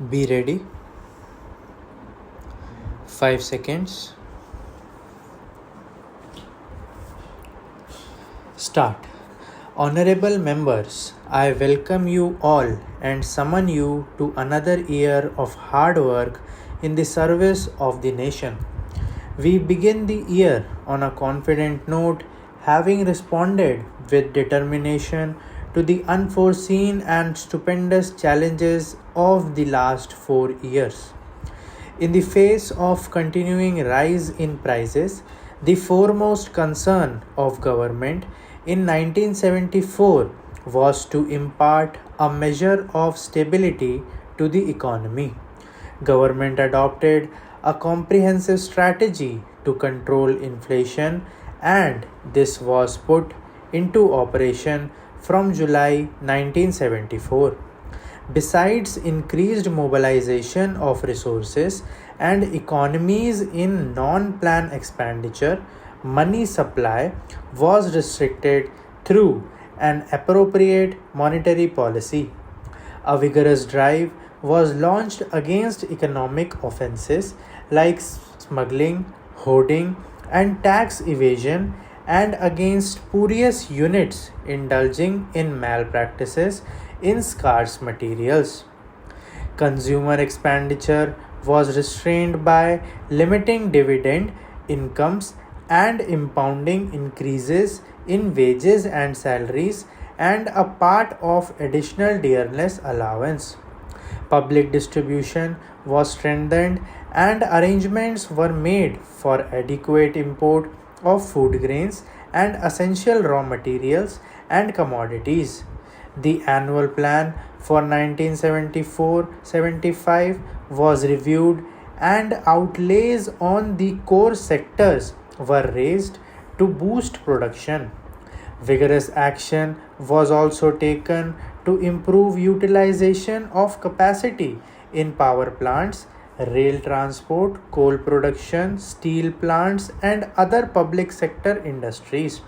Be ready. 5 seconds. Start. Honorable members, I welcome you all and summon you to another year of hard work in the service of the nation. We begin the year on a confident note, having responded with determination to the unforeseen and stupendous challenges of the last 4 years. In the face of continuing rise in prices, the foremost concern of government in 1974 was to impart a measure of stability to the economy. Government adopted a comprehensive strategy to control inflation, and this was put into operation from July 1974. Besides increased mobilization of resources and economies in non plan expenditure, money supply was restricted through an appropriate monetary policy. A vigorous drive was launched against economic offenses like smuggling, hoarding, and tax evasion, and against spurious units indulging in malpractices in scarce materials. Consumer expenditure was restrained by limiting dividend incomes and impounding increases in wages and salaries and a part of additional dearness allowance. Public distribution was strengthened and arrangements were made for adequate import of food grains and essential raw materials and commodities. The annual plan for 1974-75 was reviewed and outlays on the core sectors were raised to boost production. Vigorous action was also taken to improve utilization of capacity in power plants, rail transport, coal production, steel plants, and other public sector industries.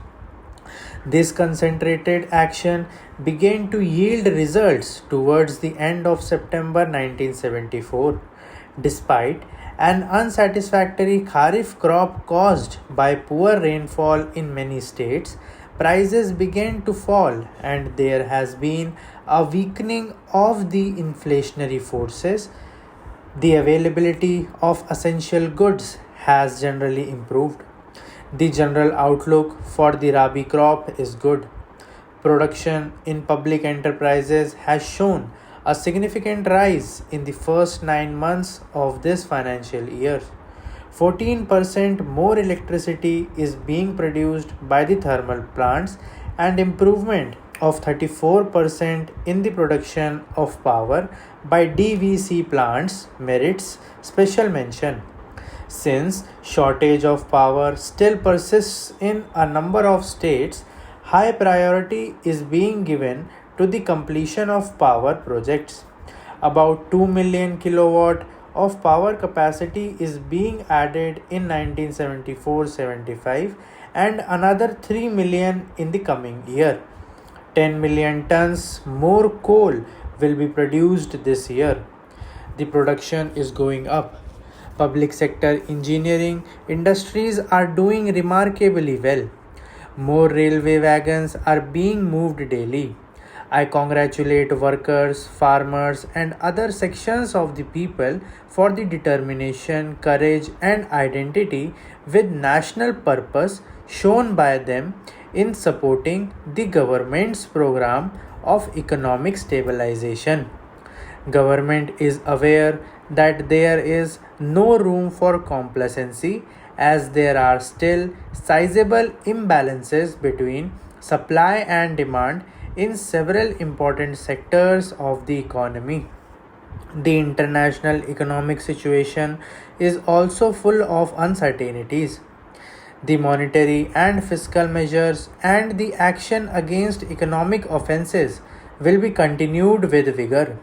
This concentrated action began to yield results towards the end of September 1974. Despite an unsatisfactory kharif crop caused by poor rainfall in many states, prices began to fall and there has been a weakening of the inflationary forces. The availability of essential goods has generally improved. The general outlook for the Rabi crop is good. Production in public enterprises has shown a significant rise in the first 9 months of this financial year. 14% more electricity is being produced by the thermal plants, and improvement of 34% in the production of power by DVC plants merits special mention. Since shortage of power still persists in a number of states, high priority is being given to the completion of power projects. About 2 million kilowatt of power capacity is being added in 1974-75 and another 3 million in the coming year. 10 million tons more coal will be produced this year. The production is going up. Public sector engineering industries are doing remarkably well. More railway wagons are being moved daily. I congratulate workers, farmers, and other sections of the people for the determination, courage, and identity with national purpose shown by them in supporting the government's program of economic stabilization. Government is aware that there is no room for complacency as there are still sizable imbalances between supply and demand in several important sectors of the economy. The international economic situation is also full of uncertainties. The monetary and fiscal measures and the action against economic offenses will be continued with vigor.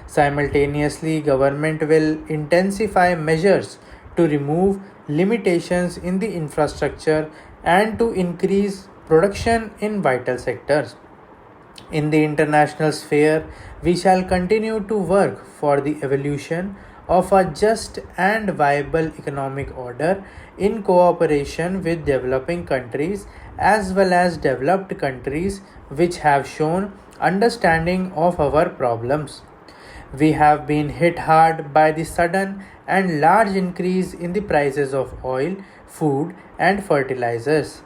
Simultaneously, government will intensify measures to remove limitations in the infrastructure and to increase production in vital sectors. In the international sphere, we shall continue to work for the evolution of a just and viable economic order in cooperation with developing countries as well as developed countries which have shown understanding of our problems. We have been hit hard by the sudden and large increase in the prices of oil, food, and fertilizers.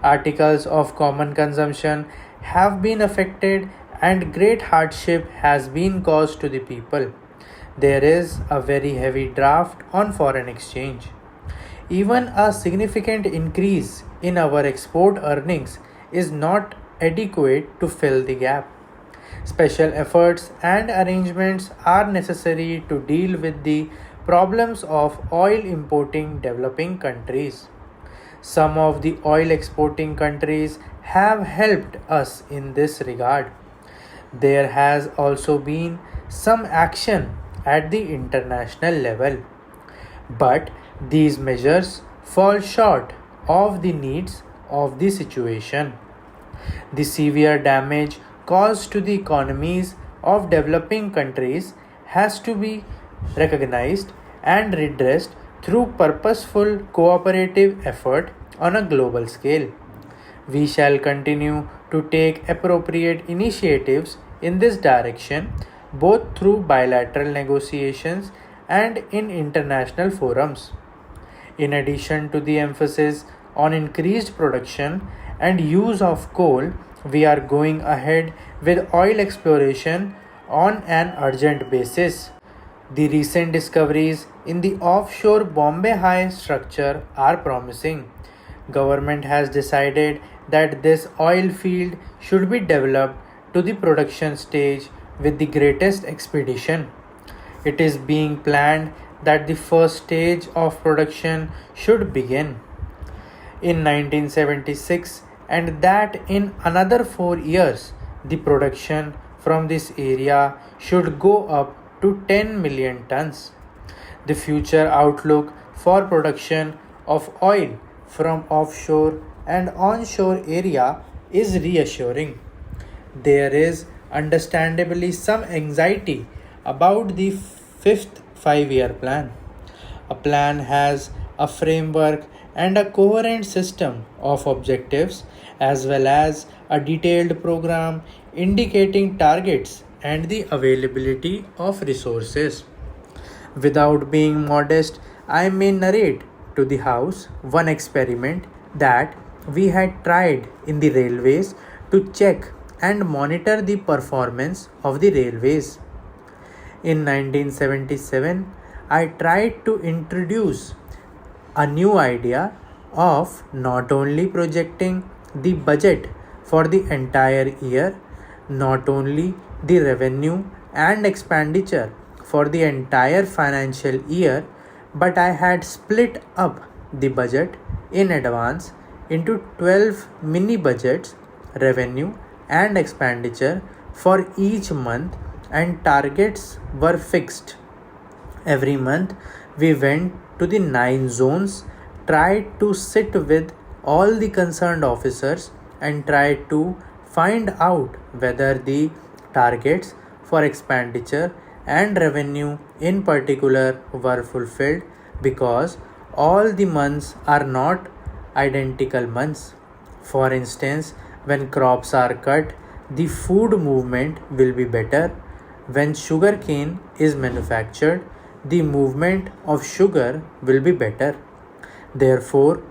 Articles of common consumption have been affected, and great hardship has been caused to the people. There is a very heavy draft on foreign exchange. Even a significant increase in our export earnings is not adequate to fill the gap. Special efforts and arrangements are necessary to deal with the problems of oil importing developing countries. Some of the oil exporting countries have helped us in this regard. There has also been some action at the international level, but these measures fall short of the needs of the situation. The severe damage caused to the economies of developing countries has to be recognized and redressed through purposeful cooperative effort on a global scale. We shall continue to take appropriate initiatives in this direction both through bilateral negotiations and in international forums. In addition to the emphasis on increased production and use of coal, we are going ahead with oil exploration on an urgent basis. The recent discoveries in the offshore Bombay High structure are promising. Government has decided that this oil field should be developed to the production stage with the greatest expedition. It is being planned that the first stage of production should begin in 1976 and that in another 4 years the production from this area should go up to 10 million tons. The future outlook for production of oil from offshore and onshore area is reassuring. There is understandably some anxiety about the fifth 5 year plan. A plan has a framework and a coherent system of objectives as well as a detailed program indicating targets and the availability of resources. Without being modest, I may narrate to the House one experiment that we had tried in the railways to check and monitor the performance of the railways. In 1977, I tried to introduce a new idea of not only projecting the budget for the entire year, not only the revenue and expenditure for the entire financial year, but I had split up the budget in advance into 12 mini budgets, revenue and expenditure for each month, and targets were fixed. Every month we went to the 9 zones, tried to sit with all the concerned officers and tried to find out whether the targets for expenditure and revenue in particular were fulfilled, because all the months are not identical months. For instance, when crops are cut, the food movement will be better. When sugarcane is manufactured, the movement of sugar will be better. Therefore,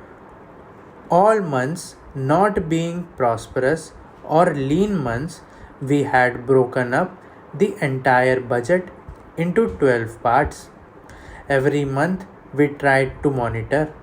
all months not being prosperous or lean months, we had broken up the entire budget into 12 parts. Every month we tried to monitor.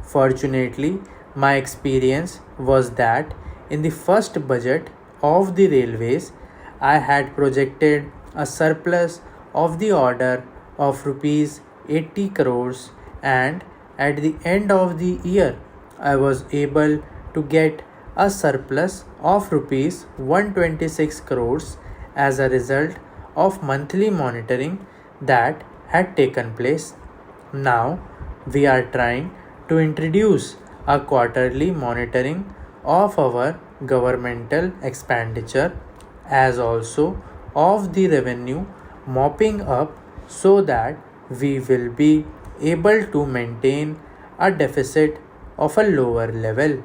Fortunately, my experience was that in the first budget of the railways, I had projected a surplus of the order of rupees 80 crores, and at the end of the year I was able to get a surplus of rupees 126 crores as a result of monthly monitoring that had taken place. Now we are trying to introduce a quarterly monitoring of our governmental expenditure as also of the revenue mopping up so that we will be able to maintain a deficit of a lower level.